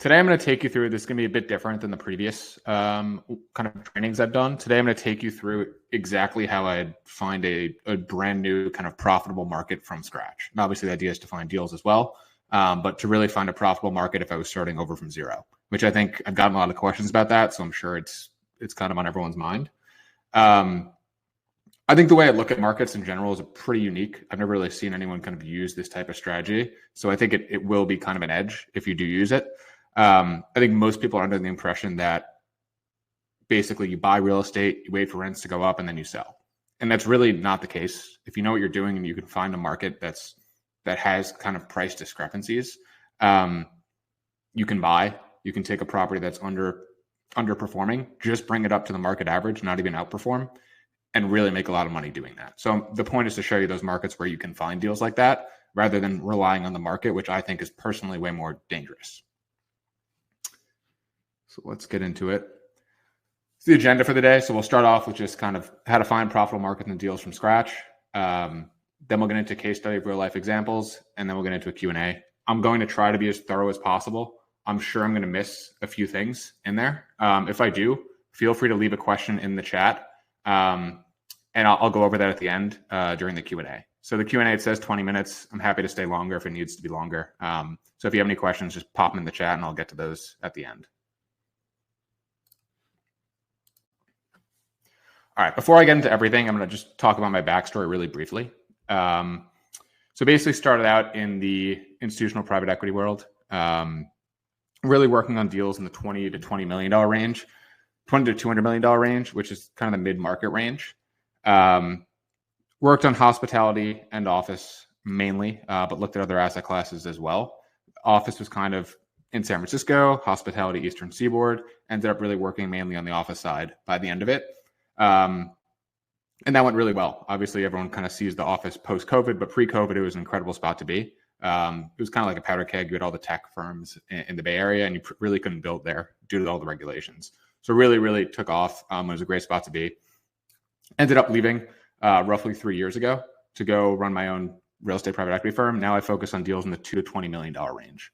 Today, I'm going to take you through, this is going to be a bit different than the previous kind of trainings I've done. Today, I'm going to take you through exactly how I'd find a brand new kind of profitable market from scratch. And obviously, the idea is to find deals as well, but to really find a profitable market if I was starting over from zero, which I think I've gotten a lot of questions about that. So I'm sure it's kind of on everyone's mind. I think the way I look at markets in general is pretty unique. I've never really seen anyone kind of use this type of strategy. So I think it will be kind of an edge if you do use it. I think most people are under the impression that basically you buy real estate, you wait for rents to go up, and then you sell. And that's really not the case. If you know what you're doing and you can find a market that has kind of price discrepancies, you can buy. You can take a property that's underperforming, just bring it up to the market average, not even outperform, and really make a lot of money doing that. So the point is to show you those markets where you can find deals like that, rather than relying on the market, which I think is personally way more dangerous. So let's get into it. It's the agenda for the day. So we'll start off with just kind of how to find profitable markets and deals from scratch. Then we'll get into a case study of real life examples, and then we'll get into a Q&A. I'm going to try to be as thorough as possible. I'm sure I'm going to miss a few things in there. If I do, feel free to leave a question in the chat, and I'll go over that at the end during the Q&A. So the Q&A, it says 20 minutes. I'm happy to stay longer if it needs to be longer. So if you have any questions, just pop them in the chat, and I'll get to those at the end. All right, before I get into everything, I'm going to just talk about my backstory really briefly. So basically started out in the institutional private equity world, really working on deals in the $20 to $20 million range, $20 to $200 million range, which is kind of the mid-market range. Worked on hospitality and office mainly, but looked at other asset classes as well. Office was kind of in San Francisco, hospitality, Eastern Seaboard, ended up really working mainly on the office side by the end of it. And that went really well. Obviously, everyone kind of sees the office post-COVID, but pre-COVID, it was an incredible spot to be. It was kind of like a powder keg. You had all the tech firms in the Bay Area, and you really couldn't build there due to all the regulations. So really, really took off. It was a great spot to be. Ended up leaving roughly 3 years ago to go run my own real estate private equity firm. Now I focus on deals in the $2 to $20 million range.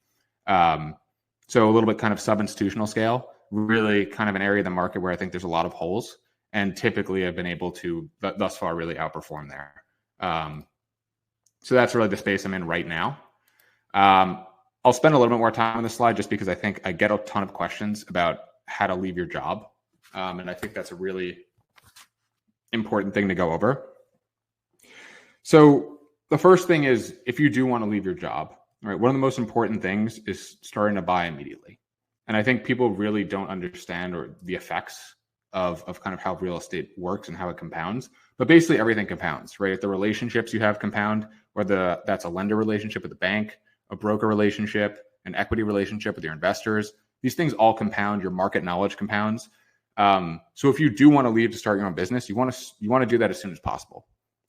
So a little bit kind of sub-institutional scale, really kind of an area of the market where I think there's a lot of holes. And typically I've been able to, thus far, really outperform there. So that's really the space I'm in right now. I'll spend a little bit more time on this slide just because I think I get a ton of questions about how to leave your job. And I think that's a really important thing to go over. So the first thing is, if you do want to leave your job, right, one of the most important things is starting to buy immediately. And I think people really don't understand the effects of kind of how real estate works and how it compounds. But basically everything compounds, right? The relationships you have compound, whether that's a lender relationship with a bank, a broker relationship, an equity relationship with your investors. These things all compound. Your market knowledge compounds. So if you do want to leave to start your own business, you want to do that as soon as possible,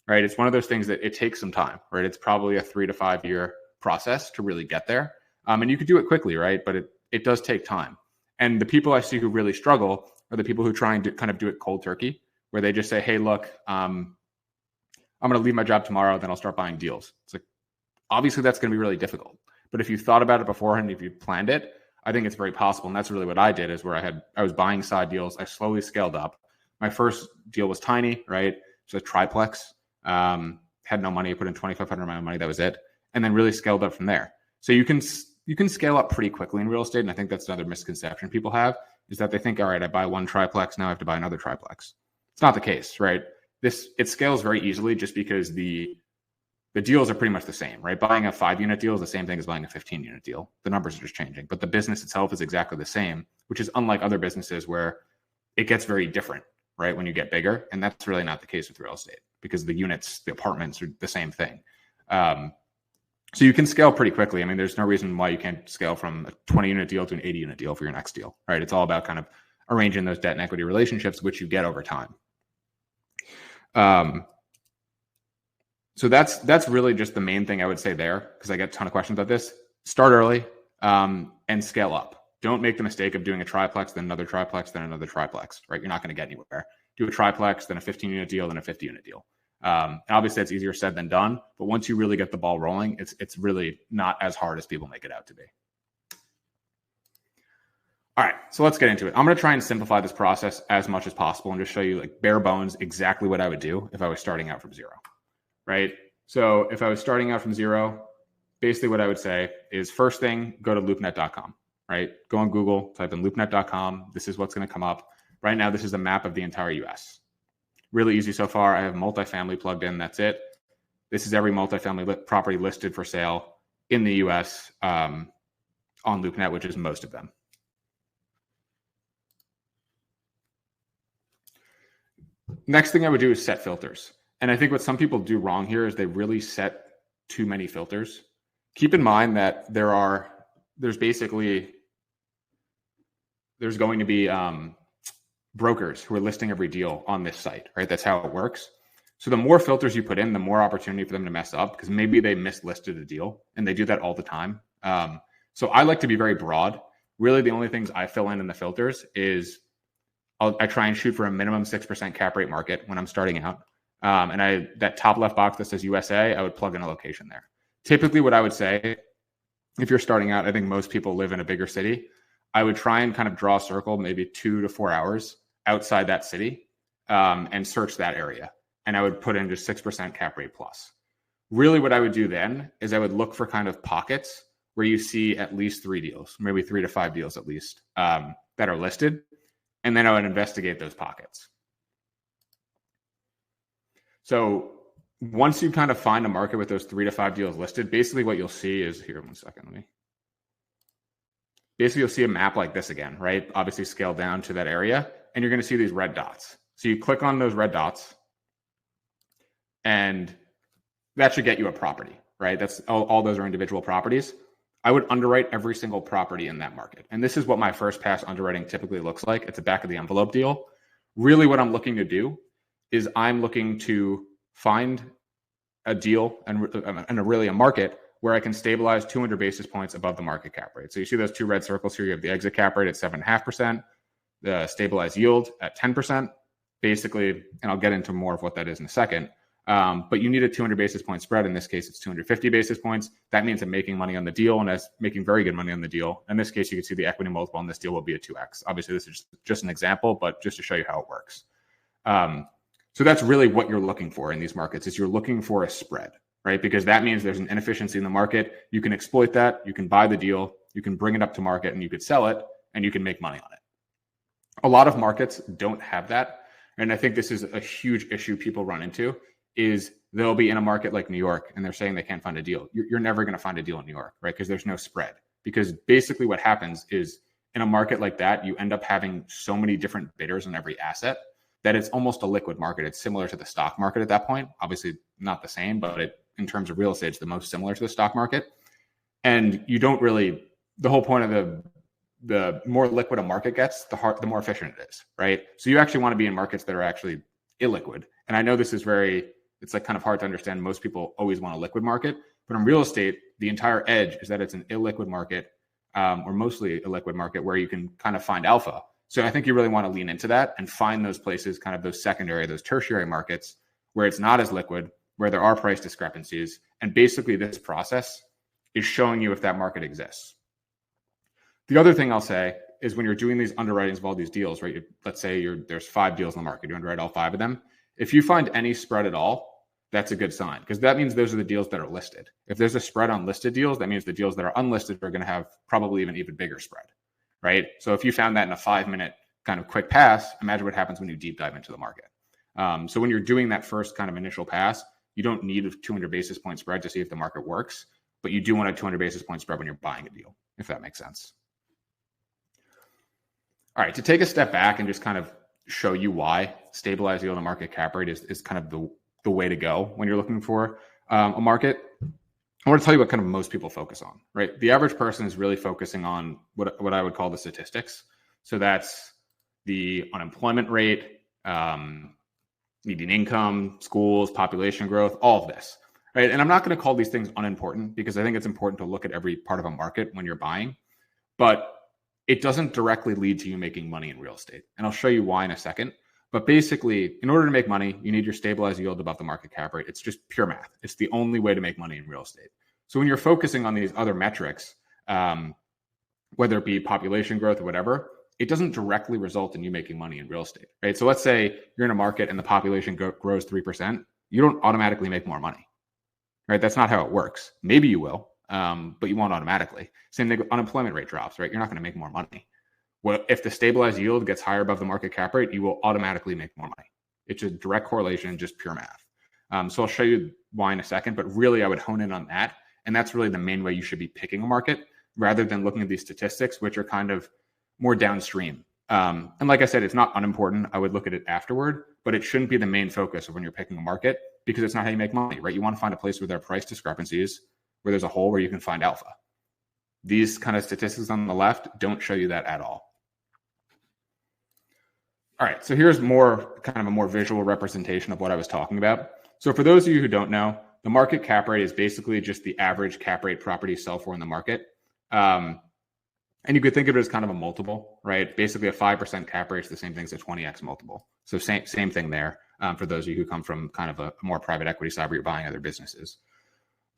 right? It's one of those things that it takes some time, right? It's probably a 3 to 5 year process to really get there. And you could do it quickly, right? But it does take time. And the people I see who really struggle are the people who try and kind of do it cold turkey, where they just say, hey, look, I'm going to leave my job tomorrow, then I'll start buying deals. It's like, obviously that's going to be really difficult. But if you thought about it beforehand, if you planned it, I think it's very possible. And that's really what I did, is where I was buying side deals. I slowly scaled up. My first deal was tiny, right? It was a triplex. Had no money. I put in $2,500 of my own money. That was it. And then really scaled up from there. So you can scale up pretty quickly in real estate. And I think that's another misconception people have, is that they think, all right, I buy one triplex, now I have to buy another triplex. It's not the case, right? It scales very easily just because the deals are pretty much the same, right? Buying a 5-unit deal is the same thing as buying a 15-unit deal. The numbers are just changing, but the business itself is exactly the same, which is unlike other businesses where it gets very different, right? When you get bigger. And that's really not the case with real estate, because the units, the apartments are the same thing. So you can scale pretty quickly. I mean, there's no reason why you can't scale from a 20-unit deal to an 80-unit deal for your next deal, right? It's all about kind of arranging those debt and equity relationships, which you get over time. So that's really just the main thing I would say there, because I get a ton of questions about this. Start early and scale up. Don't make the mistake of doing a triplex, then another triplex, then another triplex, right? You're not going to get anywhere. Do a triplex, then a 15-unit deal, then a 50-unit deal. And obviously that's easier said than done, but once you really get the ball rolling, it's really not as hard as people make it out to be. All right, so let's get into it. I'm going to try and simplify this process as much as possible and just show you like bare bones exactly what I would do if I was starting out from zero, right? So if I was starting out from zero, basically what I would say is first thing, go to loopnet.com, right? Go on Google, type in loopnet.com. This is what's going to come up. Right now, this is a map of the entire US. Really easy so far. I have multifamily plugged in. That's it. This is every multifamily property listed for sale in the US on LoopNet, which is most of them. Next thing I would do is set filters. And I think what some people do wrong here is they really set too many filters. Keep in mind that there's going to be brokers who are listing every deal on this site, right? That's how it works. So the more filters you put in, the more opportunity for them to mess up because maybe they mislisted a deal and they do that all the time. So I like to be very broad. Really, the only things I fill in the filters is I try and shoot for a minimum 6% cap rate market when I'm starting out. And that top left box that says USA, I would plug in a location there. Typically what I would say, if you're starting out, I think most people live in a bigger city. I would try and kind of draw a circle, maybe 2 to 4 hours outside that city and search that area. And I would put in just 6% cap rate plus. Really what I would do then is I would look for kind of pockets where you see at least 3 deals, maybe 3 to 5 deals at least that are listed. And then I would investigate those pockets. So once you kind of find a market with those 3 to 5 deals listed, basically what you'll see is here, one second, basically you'll see a map like this again, right? Obviously scale down to that area and you're going to see these red dots. So you click on those red dots and that should get you a property, right? That's all those are individual properties. I would underwrite every single property in that market. And this is what my first pass underwriting typically looks like. It's a back of the envelope deal. Really what I'm looking to do is I'm looking to find a deal and really a market where I can stabilize 200 basis points above the market cap rate. So you see those 2 red circles here. You have the exit cap rate at 7.5%, the stabilized yield at 10%, basically, and I'll get into more of what that is in a second. But you need a 200 basis point spread. In this case, it's 250 basis points. That means I'm making money on the deal and as making very good money on the deal. In this case, you can see the equity multiple on this deal will be a 2x. Obviously, this is just an example, but just to show you how it works. So that's really what you're looking for in these markets is you're looking for a spread, right? Because that means there's an inefficiency in the market. You can exploit that. You can buy the deal. You can bring it up to market and you could sell it and you can make money on it. A lot of markets don't have that. And I think this is a huge issue people run into is they'll be in a market like New York and they're saying they can't find a deal. You're never going to find a deal in New York, right? Because there's no spread. Because basically what happens is in a market like that, you end up having so many different bidders on every asset that it's almost a liquid market. It's similar to the stock market at that point. Obviously not the same, but in terms of real estate, it's the most similar to the stock market. And you don't really, the whole point of the more liquid a market gets, the more efficient it is, right? So you actually want to be in markets that are actually illiquid. And I know this is it's like kind of hard to understand. Most people always want a liquid market, but in real estate, the entire edge is that it's an illiquid market or mostly a liquid market where you can kind of find alpha. So I think you really want to lean into that and find those places, kind of those secondary, those tertiary markets where it's not as liquid, where there are price discrepancies. And basically this process is showing you if that market exists. The other thing I'll say is when you're doing these underwritings of all these deals, right? Let's say there's 5 deals in the market, you underwrite all 5 of them. If you find any spread at all, that's a good sign because that means those are the deals that are listed. If there's a spread on listed deals, that means the deals that are unlisted are going to have probably even bigger spread, right? So if you found that in a 5-minute kind of quick pass, imagine what happens when you deep dive into the market. So when you're doing that first kind of initial pass, you don't need a 200 basis point spread to see if the market works, but you do want a 200 basis point spread when you're buying a deal, if that makes sense. All right, to take a step back and just kind of show you why stabilized yield and market cap rate is kind of the way to go when you're looking for a market. I want to tell you what kind of most people focus on, right? The average person is really focusing on what I would call the statistics. So that's the unemployment rate, median income, schools, population growth, all of this, right? And I'm not going to call these things unimportant because I think it's important to look at every part of a market when you're buying, but it doesn't directly lead to you making money in real estate. And I'll show you why in a second. But basically, in order to make money, you need your stabilized yield above the market cap rate. It's just pure math. It's the only way to make money in real estate. So when you're focusing on these other metrics, whether it be population growth or whatever, it doesn't directly result in you making money in real estate, right? So let's say you're in a market and the population grows 3%, you don't automatically make more money, right? That's not how it works. Maybe you will, but you won't automatically. Same thing, unemployment rate drops, right? You're not going to make more money. Well, if the stabilized yield gets higher above the market cap rate, you will automatically make more money. It's a direct correlation, just pure math. So I'll show you why in a second, but really I would hone in on that. And that's really the main way you should be picking a market rather than looking at these statistics, which are kind of more downstream. And like I said, it's not unimportant. I would look at it afterward, but it shouldn't be the main focus of when you're picking a market because it's not how you make money, right? You want to find a place where there are price discrepancies, where there's a hole where you can find alpha. These kind of statistics on the left don't show you that at all. All right, so here's more kind of a more visual representation of what I was talking about. So for those of you who don't know, the market cap rate is basically just the average cap rate properties sell for in the market. And you could think of it as kind of a multiple, right? Basically a 5% cap rate is the same thing as a 20x multiple. So same thing there for those of you who come from kind of a more private equity side where you're buying other businesses.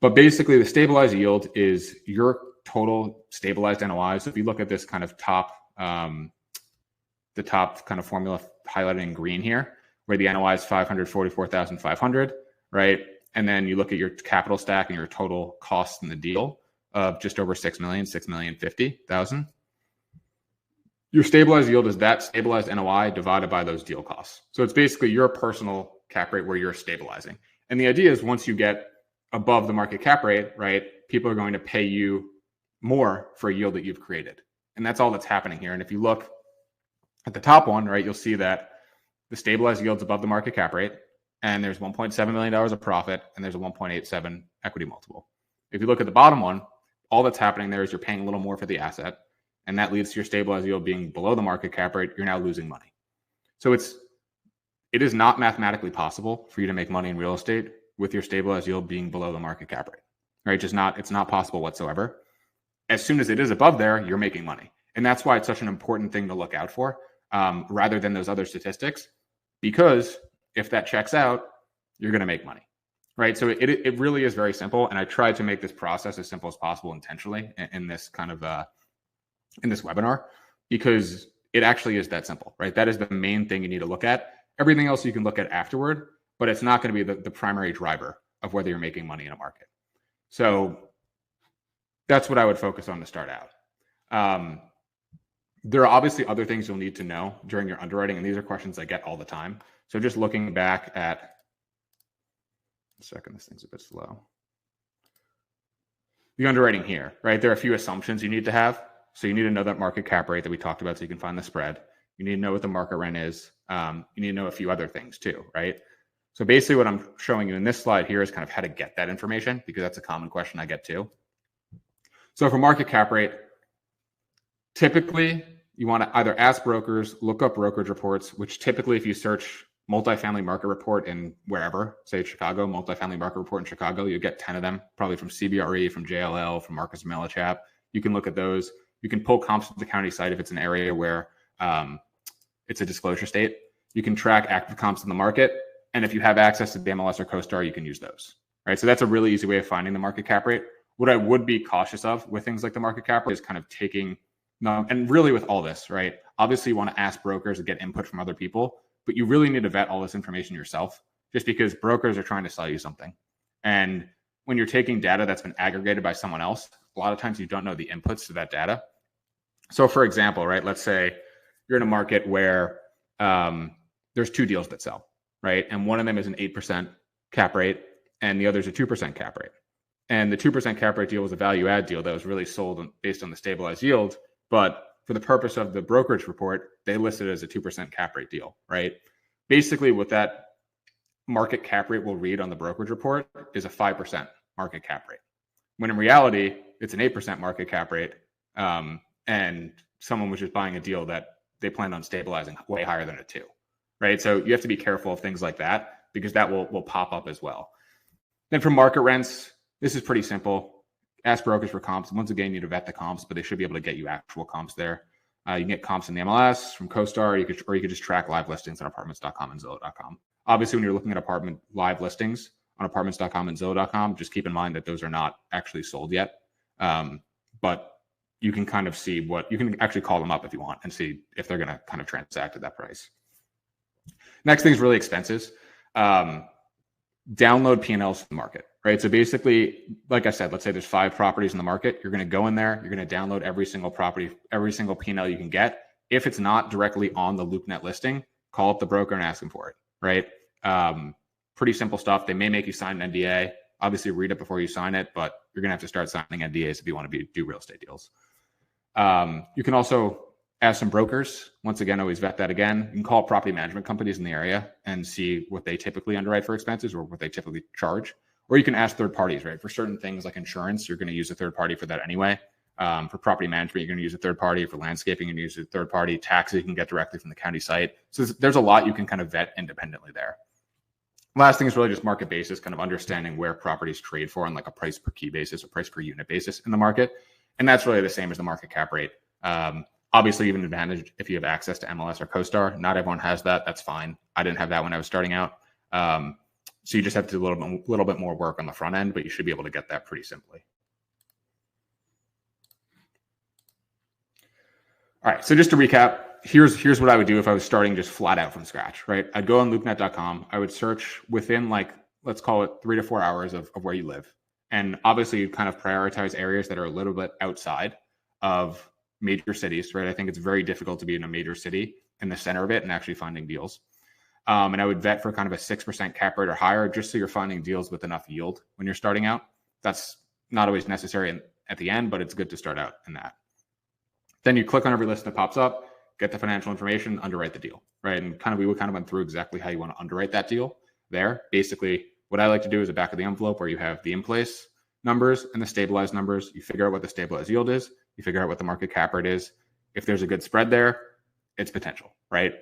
But basically the stabilized yield is your total stabilized NOI. So if you look at this kind of top, the top kind of formula highlighted in green here, where the NOI is 544,500, right? And then you look at your capital stack and your total cost in the deal of just over 6,050,000. Your stabilized yield is that stabilized NOI divided by those deal costs. So it's basically your personal cap rate where you're stabilizing. And the idea is once you get above the market cap rate, right, people are going to pay you more for a yield that you've created. And that's all that's happening here. And if you look at the top one, right, you'll see that the stabilized yield's above the market cap rate, and there's $1.7 million of profit, and there's a 1.87 equity multiple. If you look at the bottom one, all that's happening there is you're paying a little more for the asset, and that leads to your stabilized yield being below the market cap rate. You're now losing money. So it is not mathematically possible for you to make money in real estate with your stabilized yield being below the market cap rate, right? It's not possible whatsoever. As soon as it is above there, you're making money. And that's why it's such an important thing to look out for rather than those other statistics, because if that checks out, you're going to make money, right? So it really is very simple. And I tried to make this process as simple as possible intentionally in this kind of, in this webinar, because it actually is that simple, right? That is the main thing you need to look at. Everything else you can look at afterward, but it's not going to be the primary driver of whether you're making money in a market. So that's what I would focus on to start out. There are obviously other things you'll need to know during your underwriting, and these are questions I get all the time. So just looking back at, a second, this thing's a bit slow. The underwriting here, right? There are a few assumptions you need to have. So you need to know that market cap rate that we talked about so you can find the spread. You need to know what the market rent is. You need to know a few other things too, right? So basically what I'm showing you in this slide here is kind of how to get that information, because that's a common question I get too. So for market cap rate, typically you want to either ask brokers, look up brokerage reports, which typically if you search multifamily market report in wherever, say Chicago, multifamily market report in Chicago, you get 10 of them, probably from CBRE, from JLL, from Marcus & Millichap. You can look at those. You can pull comps from the county site if it's an area where it's a disclosure state. You can track active comps in the market. And if you have access to the MLS or CoStar, you can use those, right? So that's a really easy way of finding the market cap rate. What I would be cautious of with things like the market cap rate is kind of taking, and really with all this, right? Obviously you want to ask brokers and get input from other people, but you really need to vet all this information yourself, just because brokers are trying to sell you something. And when you're taking data that's been aggregated by someone else, a lot of times you don't know the inputs to that data. So for example, right, let's say you're in a market where there's two deals that sell, right? And one of them is an 8% cap rate and the other is a 2% cap rate. And the 2% cap rate deal was a value add deal that was really sold based on the stabilized yield. But for the purpose of the brokerage report, they listed it as a 2% cap rate deal, right? Basically what that market cap rate will read on the brokerage report is a 5% market cap rate. When in reality, it's an 8% market cap rate. And someone was just buying a deal that they planned on stabilizing way higher than a 2, right? So you have to be careful of things like that, because that will pop up as well. Then for market rents, this is pretty simple. Ask brokers for comps. Once again, you need to vet the comps, but they should be able to get you actual comps there. You can get comps in the MLS from CoStar, or you could just track live listings on apartments.com and Zillow.com. Obviously, when you're looking at apartment live listings on apartments.com and Zillow.com, just keep in mind that those are not actually sold yet. But you can kind of see you can actually call them up if you want and see if they're going to kind of transact at that price. Next thing is really expenses. Download P&Ls from the market, right? So basically, like I said, let's say there's 5 properties in the market. You're going to go in there, you're going to download every single property, every single P&L you can get. If it's not directly on the LoopNet listing, call up the broker and ask them for it, right? Pretty simple stuff. They may make you sign an NDA. Obviously, read it before you sign it, but you're going to have to start signing NDAs if you want to do real estate deals. You can also ask some brokers. Once again, always vet that again. You can call property management companies in the area and see what they typically underwrite for expenses or what they typically charge. Or you can ask third parties, right? For certain things like insurance, you're going to use a third party for that anyway. For property management, you're going to use a third party. For landscaping, you're going to use a third party. Taxes, you can get directly from the county site. So there's a lot you can kind of vet independently there. Last thing is really just market basis, kind of understanding where properties trade for on like a price per key basis or price per unit basis in the market. And that's really the same as the market cap rate. Obviously, you have an advantage if you have access to MLS or CoStar. Not everyone has that. That's fine. I didn't have that when I was starting out. So you just have to do a little bit more work on the front end, but you should be able to get that pretty simply. All right. So just to recap, here's what I would do if I was starting just flat out from scratch, right? I'd go on loopnet.com. I would search within let's call it 3 to 4 hours of where you live. And obviously you kind of prioritize areas that are a little bit outside of major cities, right? I think it's very difficult to be in a major city in the center of it and actually finding deals. And I would vet for kind of a 6% cap rate or higher, just so you're finding deals with enough yield when you're starting out. That's not always necessary at the end, but it's good to start out in that. Then you click on every list that pops up, get the financial information, underwrite the deal, right? And we went through exactly how you want to underwrite that deal there. Basically, what I like to do is a back of the envelope where you have the in-place numbers and the stabilized numbers. You figure out what the stabilized yield is. You figure out what the market cap rate is. If there's a good spread there, it's potential, right?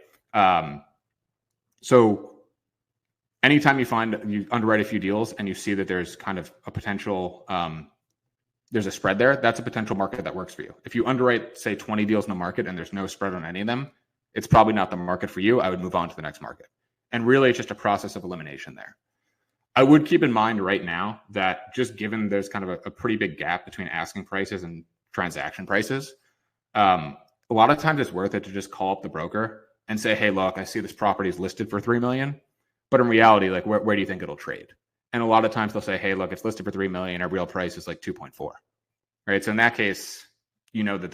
So anytime you underwrite a few deals and you see that there's kind of a potential, there's a spread there, that's a potential market that works for you. If you underwrite, say, 20 deals in the market and there's no spread on any of them, it's probably not the market for you. I would move on to the next market. And really, it's just a process of elimination there. I would keep in mind right now that just given there's kind of a pretty big gap between asking prices and transaction prices, a lot of times it's worth it to just call up the broker and say, hey, look, I see this property is listed for $3 million, but in reality, like where do you think it'll trade? And a lot of times they'll say, hey, look, it's listed for $3 million. Our real price is like 2.4, right? So in that case, you know that